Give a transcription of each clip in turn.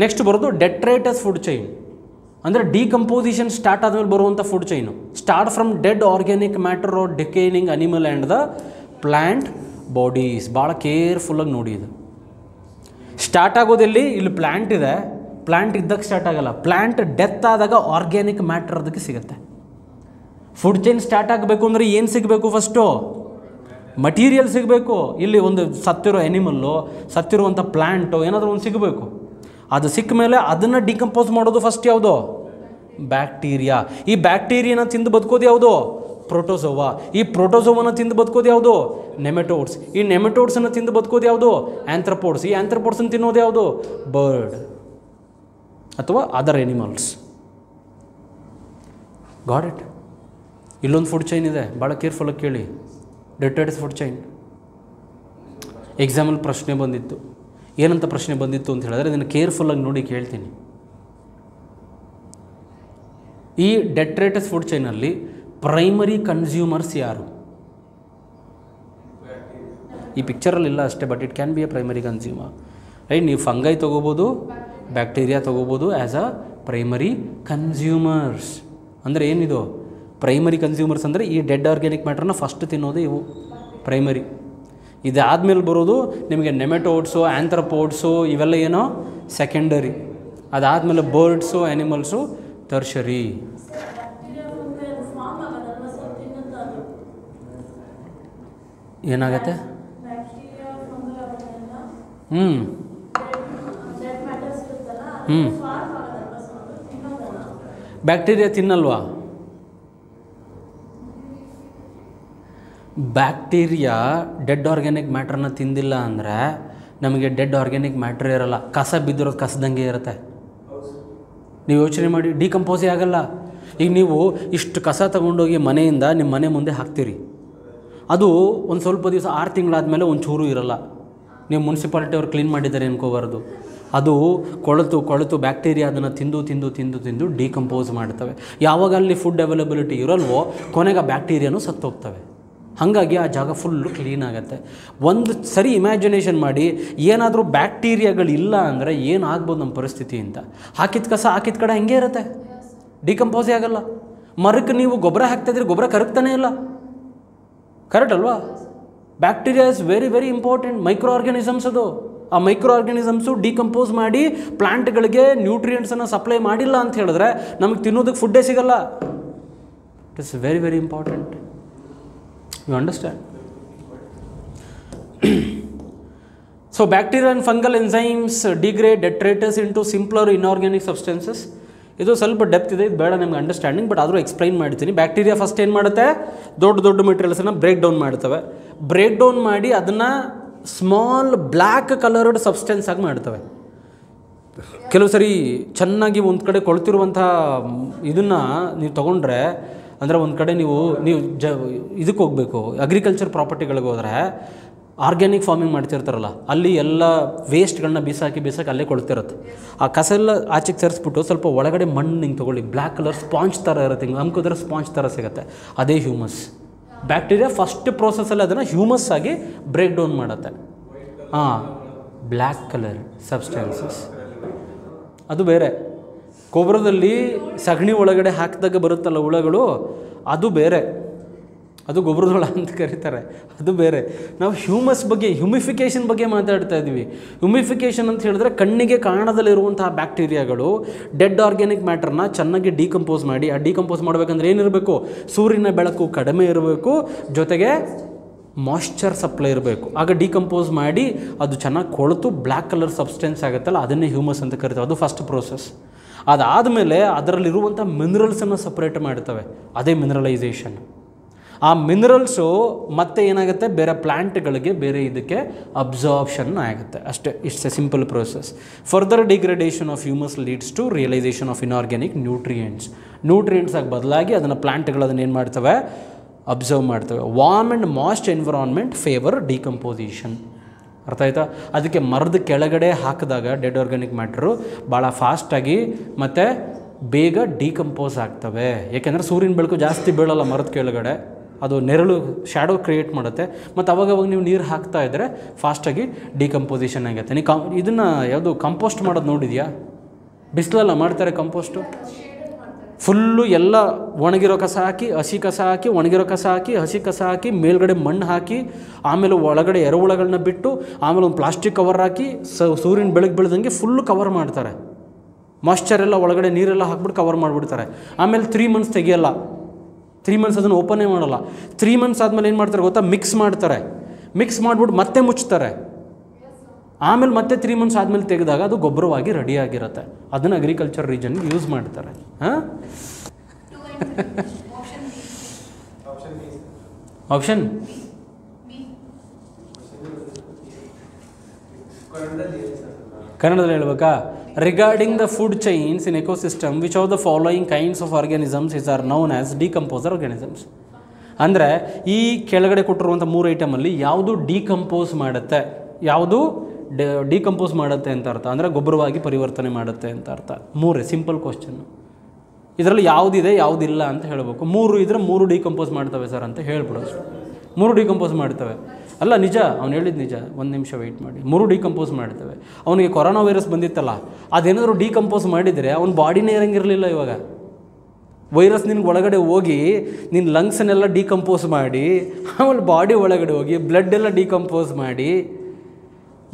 Next ಬರೋದು detritus food chain, ಅಂದರೆ decomposition start ಆದಮೇಲೆ ಬರುವಂಥ food chain. Start from dead organic matter or decaying animal and the plant bodies. ಭಾಳ ಕೇರ್ಫುಲ್ಲಾಗಿ ನೋಡಿ. ಇದು ಸ್ಟಾರ್ಟ್ ಆಗೋದಲ್ಲಿ ಇಲ್ಲಿ ಪ್ಲ್ಯಾಂಟ್ ಇದೆ, ಪ್ಲ್ಯಾಂಟ್ ಇದ್ದಕ್ಕೆ ಸ್ಟಾರ್ಟ್ ಆಗಲ್ಲ. ಪ್ಲ್ಯಾಂಟ್ ಡೆತ್ ಆದಾಗ ಆರ್ಗ್ಯಾನಿಕ್ ಮ್ಯಾಟರ್ ಅದಕ್ಕೆ ಸಿಗುತ್ತೆ. ಫುಡ್ ಚೈನ್ ಸ್ಟಾರ್ಟ್ ಆಗಬೇಕು ಅಂದರೆ ಏನು ಸಿಗಬೇಕು? ಫಸ್ಟು ಮಟೀರಿಯಲ್ ಸಿಗಬೇಕು. ಇಲ್ಲಿ ಒಂದು ಸತ್ತಿರೋ ಎನಿಮಲ್ಲು, ಸತ್ತಿರುವಂಥ ಪ್ಲ್ಯಾಂಟು ಏನಾದರೂ ಒಂದು ಸಿಗಬೇಕು. ಅದು ಸಿಕ್ಕ ಮೇಲೆ ಅದನ್ನು ಡಿಕಂಪೋಸ್ ಮಾಡೋದು ಫಸ್ಟ್ ಯಾವುದು? ಬ್ಯಾಕ್ಟೀರಿಯಾ. ಈ ಬ್ಯಾಕ್ಟೀರಿಯಾನ ತಿಂದು ಬದುಕೋದು ಯಾವುದು? ಪ್ರೋಟೋಸೋವಾ. ಈ ಪ್ರೋಟೋಸೋವನ್ನ ತಿಂದು ಬದುಕೋದು ಯಾವುದು? ನೆಮೆಟೋಡ್ಸ್. ಈ ನೆಮೆಟೋಡ್ಸನ್ನು ತಿಂದು ಬದುಕೋದು ಯಾವುದು? ಆ್ಯಂಥ್ರಪೋಡ್ಸ್. ಈ ಆ್ಯಂಥ್ರಪೋಡ್ಸನ್ನು ತಿನ್ನೋದು ಯಾವುದು? ಬರ್ಡ್ ಅಥವಾ ಅದರ್ ಎನಿಮಲ್ಸ್. Got it? ಇಲ್ಲೊಂದು ಫುಡ್ ಚೈನ್ ಇದೆ, ಭಾಳ ಕೇರ್ಫುಲ್ಲಾಗಿ ಕೇಳಿ. ಡೆಟ್ರೇಟಸ್ ಫುಡ್ ಚೈನ್. ಎಕ್ಸಾಮಲ್ ಪ್ರಶ್ನೆ ಬಂದಿತ್ತು. ಏನಂತ ಪ್ರಶ್ನೆ ಬಂದಿತ್ತು ಅಂತ ಹೇಳಿದ್ರೆ ಇದನ್ನು ಕೇರ್ಫುಲ್ಲಾಗಿ ನೋಡಿ ಕೇಳ್ತೀನಿ. ಈ ಡೆಟ್ರೇಟಸ್ ಫುಡ್ ಚೈನಲ್ಲಿ ಪ್ರೈಮರಿ ಕನ್ಸ್ಯೂಮರ್ಸ್ ಯಾರು? ಈ ಪಿಕ್ಚರಲ್ಲಿ ಇಲ್ಲ ಅಷ್ಟೇ, but it can be A primary consumer. Right? ನೀವು ಫಂಗೈ ತೊಗೋಬೋದು, ಬ್ಯಾಕ್ಟೀರಿಯಾ ತೊಗೋಬೋದು ಆ್ಯಸ್ ಅ ಪ್ರೈಮರಿ ಕನ್ಸ್ಯೂಮರ್ಸ್. ಅಂದರೆ ಏನಿದು ಪ್ರೈಮರಿ ಕನ್ಸ್ಯೂಮರ್ಸ್? ಅಂದರೆ ಈ ಡೆಡ್ ಆರ್ಗ್ಯಾನಿಕ್ ಮ್ಯಾಟ್ರನ್ನ ಫಸ್ಟ್ ತಿನ್ನೋದು ಇವು ಪ್ರೈಮರಿ. ಇದಾದಮೇಲೆ ಬರೋದು ನಿಮಗೆ ನೆಮೆಟೋಡ್ಸು, ಆ್ಯಂಥ್ರಪೋಡ್ಸು ಇವೆಲ್ಲ ಏನೋ ಸೆಕೆಂಡರಿ. ಅದಾದಮೇಲೆ ಬರ್ಡ್ಸು, ಆ್ಯನಿಮಲ್ಸು ಟರ್ಷರಿ. ಏನಾಗತ್ತೆ? ಬ್ಯಾಕ್ಟೀರಿಯಾ ತಿನ್ನಲ್ವಾ? ಬ್ಯಾಕ್ಟೀರಿಯಾ ಡೆಡ್ ಆರ್ಗ್ಯಾನಿಕ್ ಮ್ಯಾಟ್ರನ್ನ ತಿಂದಿಲ್ಲ ಅಂದರೆ ನಮಗೆ ಡೆಡ್ ಆರ್ಗ್ಯಾನಿಕ್ ಮ್ಯಾಟ್ರ್ ಇರೋಲ್ಲ, ಕಸ ಬಿದ್ದಿರೋದು ಕಸದಂಗೆ ಇರುತ್ತೆ. ನೀವು ಯೋಚನೆ ಮಾಡಿ, ಡಿಕಂಪೋಸೇ ಆಗಲ್ಲ. ಈಗ ನೀವು ಇಷ್ಟು ಕಸ ತೊಗೊಂಡೋಗಿ ಮನೆಯಿಂದ ನಿಮ್ಮ ಮನೆ ಮುಂದೆ ಹಾಕ್ತೀರಿ, ಅದು ಒಂದು ಸ್ವಲ್ಪ ದಿವಸ 6 ತಿಂಗಳಾದಮೇಲೆ ಒಂದು ಚೂರು ಇರೋಲ್ಲ. ನೀವು ಮುನ್ಸಿಪಾಲಿಟಿ ಅವ್ರು ಕ್ಲೀನ್ ಮಾಡಿದ್ದಾರೆ ಅನ್ಕೋಬಾರ್ದು. ಅದು ಕೊಳೆತು ಬ್ಯಾಕ್ಟೀರಿಯಾ ಅದನ್ನು ತಿಂದು ಡಿಕಂಪೋಸ್ ಮಾಡ್ತವೆ. ಯಾವಾಗ ಅಲ್ಲಿ ಫುಡ್ ಅವೈಲಬಿಲಿಟಿ ಇರಲ್ವೋ ಕೊನೆಗೆ ಆ ಬ್ಯಾಕ್ಟೀರಿಯಾನು ಸತ್ತೋಗ್ತವೆ. ಹಾಗಾಗಿ ಆ ಜಾಗ ಫುಲ್ಲು ಕ್ಲೀನ್ ಆಗುತ್ತೆ. ಒಂದು ಸರಿ ಇಮ್ಯಾಜಿನೇಷನ್ ಮಾಡಿ, ಏನಾದರೂ ಬ್ಯಾಕ್ಟೀರಿಯಾಗಳಿಲ್ಲ ಅಂದರೆ ಏನಾಗ್ಬೋದು ನಮ್ಮ ಪರಿಸ್ಥಿತಿ ಅಂತ. ಹಾಕಿದ ಕಸ ಹಾಕಿದ ಕಡೆ ಹಂಗೆ ಇರುತ್ತೆ, ಡಿಕಂಪೋಸೇ ಆಗಲ್ಲ. ಮರಕ್ಕೆ ನೀವು ಗೊಬ್ಬರ ಹಾಕ್ತಾಯಿದ್ರೆ ಗೊಬ್ಬರ ಕರಗ್ತಾನೆ ಇಲ್ಲ. ಕರೆಕ್ಟ್ ಅಲ್ವಾ? Bacteria is very very important. Micro organisms ಅದು. ಆ ಮೈಕ್ರೋ ಆರ್ಗ್ಯಾನಿಸಮ್ಸು ಡಿಕಂಪೋಸ್ ಮಾಡಿ ಪ್ಲಾಂಟ್ಗಳಿಗೆ ನ್ಯೂಟ್ರಿಯೆಂಟ್ಸನ್ನು ಸಪ್ಲೈ ಮಾಡಿಲ್ಲ ಅಂತ ಹೇಳಿದ್ರೆ ನಮಗೆ ತಿನ್ನೋದಕ್ಕೆ ಫುಡ್ಡೇ ಸಿಗಲ್ಲ. It is very very important. You understand? So bacteria and fungal enzymes degrade detritus into simpler inorganic substances. ಇದು ಸ್ವಲ್ಪ ಡೆಪ್ತ್ ಇದೆ, ಇದು ಬೇಡ ನಿಮ್ಗೆ ಅಂಡರ್ಸ್ಟ್ಯಾಂಡಿಂಗ್, ಬಟ್ ಆದರೂ ಎಕ್ಸ್ಪ್ಲೈನ್ ಮಾಡ್ತೀನಿ. ಬ್ಯಾಕ್ಟೀರಿಯಾ ಫಸ್ಟ್ ಏನು ಮಾಡುತ್ತೆ? ದೊಡ್ಡ ಮೆಟೀರಿಯಲ್ಸನ್ನು ಬ್ರೇಕ್ ಡೌನ್ ಮಾಡ್ತವೆ. ಬ್ರೇಕ್ ಡೌನ್ ಮಾಡಿ ಅದನ್ನು ಸ್ಮಾಲ್ ಬ್ಲ್ಯಾಕ್ ಕಲರ್ಡ್ ಸಬ್ಸ್ಟೆನ್ಸ್ ಆಗಿ ಮಾಡ್ತವೆ. ಕೆಲವು ಸರಿ ಚೆನ್ನಾಗಿ ಒಂದು ಕಡೆ ಕೊಳ್ತಿರುವಂಥ ಇದನ್ನು ನೀವು ತೊಗೊಂಡ್ರೆ, ಅಂದರೆ ಒಂದು ಕಡೆ ನೀವು ಇದಕ್ಕೆ ಹೋಗಬೇಕು, ಅಗ್ರಿಕಲ್ಚರ್ ಪ್ರಾಪರ್ಟಿಗಳಿಗೆ ಹೋದರೆ ಆರ್ಗ್ಯಾನಿಕ್ ಫಾರ್ಮಿಂಗ್ ಮಾಡ್ತಿರ್ತಾರಲ್ಲ, ಅಲ್ಲಿ ಎಲ್ಲ ವೇಸ್ಟ್ಗಳನ್ನ ಬೀಸಾಕಿ ಅಲ್ಲೇ ಕೊಳ್ತಿರುತ್ತೆ. ಆ ಕಸ ಎಲ್ಲ ಆಚೆಗೆ ಸೇರಿಸ್ಬಿಟ್ಟು ಸ್ವಲ್ಪ ಒಳಗಡೆ ಮಣ್ಣು ಹಿಂಗೆ ತೊಗೊಳ್ಳಿ, ಬ್ಲ್ಯಾಕ್ ಕಲರ್ ಸ್ಪಾಂಜ್ ಥರ ಇರುತ್ತೆ, ಹಿಂಗೆ ಅಮ್ಕೋದ್ರೆ ಸ್ಪಾಂಜ್ ಥರ ಸಿಗುತ್ತೆ. ಅದೇ ಹ್ಯೂಮಸ್. ಬ್ಯಾಕ್ಟೀರಿಯಾ ಫಸ್ಟ್ ಪ್ರೋಸೆಸ್ಸಲ್ಲಿ ಅದನ್ನು ಹ್ಯೂಮಸ್ ಆಗಿ ಬ್ರೇಕ್ ಡೌನ್ ಮಾಡುತ್ತೆ. ಬ್ಲ್ಯಾಕ್ ಕಲರ್ ಸಬ್ಸ್ಟೆನ್ಸಸ್ ಅದು ಬೇರೆ. ಗೊಬ್ಬರದಲ್ಲಿ ಸಗಣಿ ಒಳಗಡೆ ಹಾಕಿದಾಗ ಬರುತ್ತಲ್ಲ ಹುಳಗಳು, ಅದು ಬೇರೆ, ಅದು ಗೊಬ್ಬರದ ಹುಳ ಅಂತ ಕರೀತಾರೆ, ಅದು ಬೇರೆ. ನಾವು ಹ್ಯೂಮಸ್ ಬಗ್ಗೆ, ಹ್ಯೂಮಿಫಿಕೇಷನ್ ಬಗ್ಗೆ ಮಾತಾಡ್ತಾ ಇದ್ದೀವಿ. ಹ್ಯೂಮಿಫಿಕೇಷನ್ ಅಂತ ಹೇಳಿದ್ರೆ ಕಣ್ಣಿಗೆ ಕಾಣದಲ್ಲಿರುವಂತಹ ಬ್ಯಾಕ್ಟೀರಿಯಾಗಳು ಡೆಡ್ ಆರ್ಗ್ಯಾನಿಕ್ ಮ್ಯಾಟ್ರನ್ನ ಚೆನ್ನಾಗಿ ಡಿಕಂಪೋಸ್ ಮಾಡಿ, ಆ ಡಿಕಂಪೋಸ್ ಮಾಡಬೇಕಂದ್ರೆ ಏನಿರಬೇಕು? ಸೂರ್ಯನ ಬೆಳಕು ಕಡಿಮೆ ಇರಬೇಕು, ಜೊತೆಗೆ ಮಾಯ್ಶ್ಚರ್ ಸಪ್ಲೈ ಇರಬೇಕು. ಆಗ ಡಿಕಂಪೋಸ್ ಮಾಡಿ ಅದು ಚೆನ್ನಾಗಿ ಕೊಳೆತು ಬ್ಲ್ಯಾಕ್ ಕಲರ್ ಸಬ್ಸ್ಟೆನ್ಸ್ ಆಗುತ್ತಲ್ಲ, ಅದನ್ನೇ ಹ್ಯೂಮಸ್ ಅಂತ ಕರಿತೀವಿ. ಅದು ಫಸ್ಟ್ ಪ್ರೋಸೆಸ್. ಅದಾದಮೇಲೆ ಅದರಲ್ಲಿರುವಂಥ ಮಿನರಲ್ಸನ್ನು ಸಪ್ರೇಟ್ ಮಾಡ್ತವೆ, ಅದೇ ಮಿನರಲೈಸೇಷನ್. ಆ ಮಿನರಲ್ಸು ಮತ್ತೆ ಏನಾಗುತ್ತೆ? ಬೇರೆ ಪ್ಲ್ಯಾಂಟ್ಗಳಿಗೆ, ಬೇರೆ ಇದಕ್ಕೆ ಅಬ್ಸಾರ್ಪ್ಷನ್ ಆಗುತ್ತೆ ಅಷ್ಟೇ. It's a simple process. Further degradation of humus leads to realisation of inorganic nutrients ಆಗಿ ಬದಲಾಗಿ ಅದನ್ನು ಪ್ಲ್ಯಾಂಟ್ಗಳು ಅದನ್ನು ಏನು ಮಾಡ್ತವೆ? ಅಬ್ಸರ್ವ್ ಮಾಡ್ತವೆ. Warm and moist environment favour decomposition. ಅರ್ಥ ಆಯ್ತಾ? ಅದಕ್ಕೆ ಮರದ ಕೆಳಗಡೆ ಹಾಕಿದಾಗ ಡೆಡ್ ಆರ್ಗ್ಯಾನಿಕ್ ಮ್ಯಾಟ್ರು ಭಾಳ ಫಾಸ್ಟಾಗಿ ಮತ್ತು ಬೇಗ ಡಿಕಂಪೋಸ್ ಆಗ್ತವೆ. ಏಕೆಂದರೆ ಸೂರ್ಯನ ಬೆಳಕು ಜಾಸ್ತಿ ಬೀಳಲ್ಲ ಮರದ ಕೆಳಗಡೆ, ಅದು ನೆರಳು ಶ್ಯಾಡೋ ಕ್ರಿಯೇಟ್ ಮಾಡುತ್ತೆ. ಮತ್ತು ಅವಾಗವಾಗ ನೀವು ನೀರು ಹಾಕ್ತಾ ಇದ್ದರೆ ಫಾಸ್ಟಾಗಿ ಡಿಕಂಪೋಸಿಷನ್ ಆಗುತ್ತೆ. ನೀವು ಇದನ್ನು ಯಾವುದು ಕಂಪೋಸ್ಟ್ ಮಾಡೋದು ನೋಡಿದೆಯಾ? ಬಿಸಿಲಲ್ಲ ಮಾಡ್ತಾರೆ ಕಂಪೋಸ್ಟು. ಫುಲ್ಲು ಎಲ್ಲ ಒಣಗಿರೋ ಕಸ ಹಾಕಿ, ಹಸಿ ಕಸ ಹಾಕಿ, ಒಣಗಿರೋ ಕಸ ಹಾಕಿ, ಹಸಿ ಕಸ ಹಾಕಿ, ಮೇಲ್ಗಡೆ ಮಣ್ಣು ಹಾಕಿ, ಆಮೇಲೆ ಒಳಗಡೆ ಎರೆಹುಳಗಳನ್ನ ಬಿಟ್ಟು, ಆಮೇಲೆ ಒಂದು ಪ್ಲಾಸ್ಟಿಕ್ ಕವರ್ ಹಾಕಿ ಸೂರ್ಯನ ಬೆಳಗ್ಗೆ ಬೆಳೆದಂಗೆ ಫುಲ್ಲು ಕವರ್ ಮಾಡ್ತಾರೆ. ಮಾಯ್ಶ್ಚರ್ ಎಲ್ಲ ಒಳಗಡೆ ನೀರೆಲ್ಲ ಹಾಕ್ಬಿಟ್ಟು ಕವರ್ ಮಾಡಿಬಿಡ್ತಾರೆ. ಆಮೇಲೆ 3 ಮಂತ್ಸ್ ತೆಗಿಯಲ್ಲ, 3 ಮಂತ್ಸ್ ಅದನ್ನು ಓಪನೇ ಮಾಡಲ್ಲ. 3 ಮಂತ್ಸ್ ಆದಮೇಲೆ ಏನು ಮಾಡ್ತಾರೆ ಗೊತ್ತಾ? ಮಿಕ್ಸ್ ಮಾಡ್ತಾರೆ. ಮಿಕ್ಸ್ ಮಾಡಿಬಿಟ್ಟು ಮತ್ತೆ ಮುಚ್ತಾರೆ. ಆಮೇಲೆ ಮತ್ತೆ 3 ಮಂತ್ಸ್ ಆದಮೇಲೆ ತೆಗೆದಾಗ ಅದು ಗೊಬ್ಬರವಾಗಿ ರೆಡಿಯಾಗಿರುತ್ತೆ. ಅದನ್ನು ಅಗ್ರಿಕಲ್ಚರ್ ರೀಜನ್ಗೆ ಯೂಸ್ ಮಾಡ್ತಾರೆ. ಹಾಂ, ಆಪ್ಷನ್ ಕನ್ನಡದಲ್ಲಿ ಹೇಳ್ಬೇಕಾ? Regarding the food chains in ecosystem which are the following kinds of organisms is are known as decomposer organisms. ಅಂದರೆ ಈ ಕೆಳಗಡೆ ಕೊಟ್ಟಿರುವಂಥ 3 ಐಟಮಲ್ಲಿ ಯಾವುದು ಡಿಕಂಪೋಸ್ ಮಾಡುತ್ತೆ, ಯಾವುದು ಡಿಕಂಪೋಸ್ ಮಾಡುತ್ತೆ ಅಂತ ಅರ್ಥ, ಅಂದರೆ ಗೊಬ್ಬರವಾಗಿ ಪರಿವರ್ತನೆ ಮಾಡುತ್ತೆ ಅಂತ ಅರ್ಥ. 3 ಸಿಂಪಲ್ ಕ್ವಶನ್ನು. ಇದರಲ್ಲಿ ಯಾವುದಿದೆ ಯಾವುದಿಲ್ಲ ಅಂತ ಹೇಳಬೇಕು. 3 ಇದ್ದರೆ 3 ಡಿಕಂಪೋಸ್ ಮಾಡ್ತವೆ ಸರ್ ಅಂತ ಹೇಳ್ಬಿಡೋದು. 3 ಡಿಕಂಪೋಸ್ ಮಾಡ್ತವೆ. ಅಲ್ಲ, ನಿಜ, ಅವ್ನು ಹೇಳಿದ್ದು ನಿಜ. 1 ನಿಮಿಷ ವೆಯ್ಟ್ ಮಾಡಿ. 3 ಡಿಕಂಪೋಸ್ ಮಾಡ್ತವೆ. ಅವನಿಗೆ ಕೊರೋನಾ ವೈರಸ್ ಬಂದಿತ್ತಲ್ಲ, ಅದೇನಾದರೂ ಡಿಕಂಪೋಸ್ ಮಾಡಿದರೆ ಅವ್ನ ಬಾಡಿನೇ ಇರೋಂಗಿರಲಿಲ್ಲ. ಇವಾಗ ವೈರಸ್ ನಿನ್ಗೆ ಒಳಗಡೆ ಹೋಗಿ ನಿನ್ನ ಲಂಗ್ಸನ್ನೆಲ್ಲ ಡಿಕಂಪೋಸ್ ಮಾಡಿ, ಆಮೇಲೆ ಬಾಡಿ ಒಳಗಡೆ ಹೋಗಿ ಬ್ಲಡ್ ಎಲ್ಲ ಡಿಕಂಪೋಸ್ ಮಾಡಿ.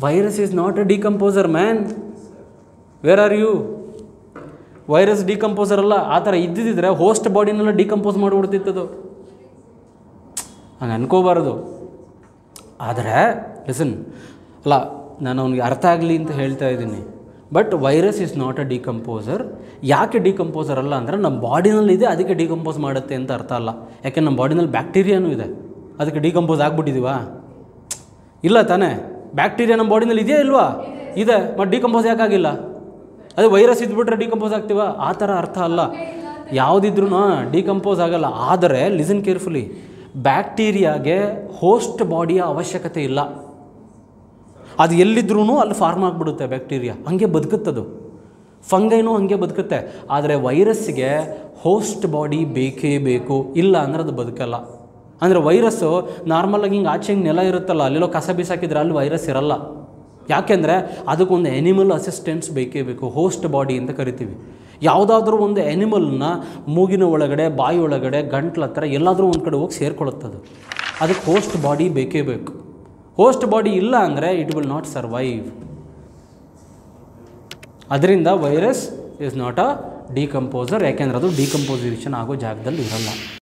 Virus is not a decomposer man. Where are you? Virus decomposer ಅಲ್ಲ. ಆ ಥರ ಇದ್ದಿದ್ದರೆ ಹೋಸ್ಟ್ ಬಾಡಿನೆಲ್ಲ ಡಿಕಂಪೋಸ್ ಮಾಡಿಬಿಡ್ತಿತ್ತದು. ಹಂಗೆ ಅನ್ಕೋಬಾರ್ದು. ಆದರೆ ಲಿಸನ್, ಅಲ್ಲ, ನಾನು ಅವ್ನಿಗೆ ಅರ್ಥ ಆಗಲಿ ಅಂತ ಹೇಳ್ತಾ ಇದ್ದೀನಿ. But virus is not a decomposer. ಯಾಕೆ ಡಿಕಂಪೋಸರ್ ಅಲ್ಲ ಅಂದರೆ ನಮ್ಮ ಬಾಡಿನಲ್ಲಿದೆ, ಅದಕ್ಕೆ ಡಿಕಂಪೋಸ್ ಮಾಡುತ್ತೆ ಅಂತ ಅರ್ಥ ಅಲ್ಲ. ಯಾಕೆ ನಮ್ಮ ಬಾಡಿನಲ್ಲಿ ಬ್ಯಾಕ್ಟೀರಿಯಾನೂ ಇದೆ, ಅದಕ್ಕೆ ಡಿಕಂಪೋಸ್ ಆಗಿಬಿಟ್ಟಿದ್ದೀವಾ? ಇಲ್ಲ ತಾನೇ? ಬ್ಯಾಕ್ಟೀರಿಯಾ ನಮ್ಮ ಬಾಡಿನಲ್ಲಿ ಇದೆಯಾ ಇಲ್ವಾ? ಇದೆ. ಮತ್ತು ಡಿಕಂಪೋಸ್ ಯಾಕಾಗಿಲ್ಲ? ಅದು ವೈರಸ್ ಇದ್ಬಿಟ್ರೆ ಡಿಕಂಪೋಸ್ ಆಗ್ತೀವ? ಆ ಥರ ಅರ್ಥ ಅಲ್ಲ. ಯಾವುದಿದ್ರೂ ಡಿಕಂಪೋಸ್ ಆಗಲ್ಲ. ಆದರೆ ಲಿಸನ್ ಕೇರ್ಫುಲಿ, ಬ್ಯಾಕ್ಟೀರಿಯಾಗೆ ಹೋಸ್ಟ್ ಬಾಡಿಯ ಅವಶ್ಯಕತೆ ಇಲ್ಲ. ಅದು ಎಲ್ಲಿದ್ರೂ ಅಲ್ಲಿ ಫಾರ್ಮ್ ಆಗಿಬಿಡುತ್ತೆ ಬ್ಯಾಕ್ಟೀರಿಯಾ, ಹಂಗೆ ಬದುಕುತ್ತದು. ಫಂಗೈನೂ ಹಾಗೆ ಬದುಕುತ್ತೆ. ಆದರೆ ವೈರಸ್ಸಿಗೆ ಹೋಸ್ಟ್ ಬಾಡಿ ಬೇಕೇ ಬೇಕು, ಇಲ್ಲ ಅಂದರೆ ಅದು ಬದುಕಲ್ಲ. ಅಂದರೆ ವೈರಸ್ಸು ನಾರ್ಮಲಾಗಿ ಹಿಂಗೆ ಆಚೆ ಹಿಂಗೆ ನೆಲ ಇರುತ್ತಲ್ಲ, ಅಲ್ಲೆಲ್ಲೋ ಕಸ ಬೀಸಾಕಿದ್ರೆ ಅಲ್ಲಿ ವೈರಸ್ ಇರಲ್ಲ. ಯಾಕೆಂದರೆ ಅದಕ್ಕೊಂದು ಎನಿಮಲ್ ಅಸಿಸ್ಟೆನ್ಸ್ ಬೇಕೇ ಬೇಕು, ಹೋಸ್ಟ್ ಬಾಡಿ ಅಂತ ಕರಿತೀವಿ. ಯಾವುದಾದ್ರೂ ಒಂದು ಎನಿಮಲ್ನ ಮೂಗಿನ ಒಳಗಡೆ, ಬಾಯಿ ಒಳಗಡೆ, ಗಂಟ್ಲ ಹತ್ರ ಎಲ್ಲಾದರೂ ಒಂದು ಕಡೆ ಹೋಗಿ ಸೇರ್ಕೊಳ್ಳುತ್ತದು. ಅದಕ್ಕೆ ಹೋಸ್ಟ್ ಬಾಡಿ ಬೇಕೇ ಬೇಕು. ಹೋಸ್ಟ್ ಬಾಡಿ ಇಲ್ಲ ಅಂದರೆ ಇಟ್ ವಿಲ್ ನಾಟ್ ಸರ್ವೈವ್. ಅದರಿಂದ virus is not a decomposer, ಯಾಕೆಂದರೆ ಅದು ಡಿಕಂಪೋಸಿಷನ್ ಆಗೋ ಜಾಗದಲ್ಲಿ ಇರಲ್ಲ.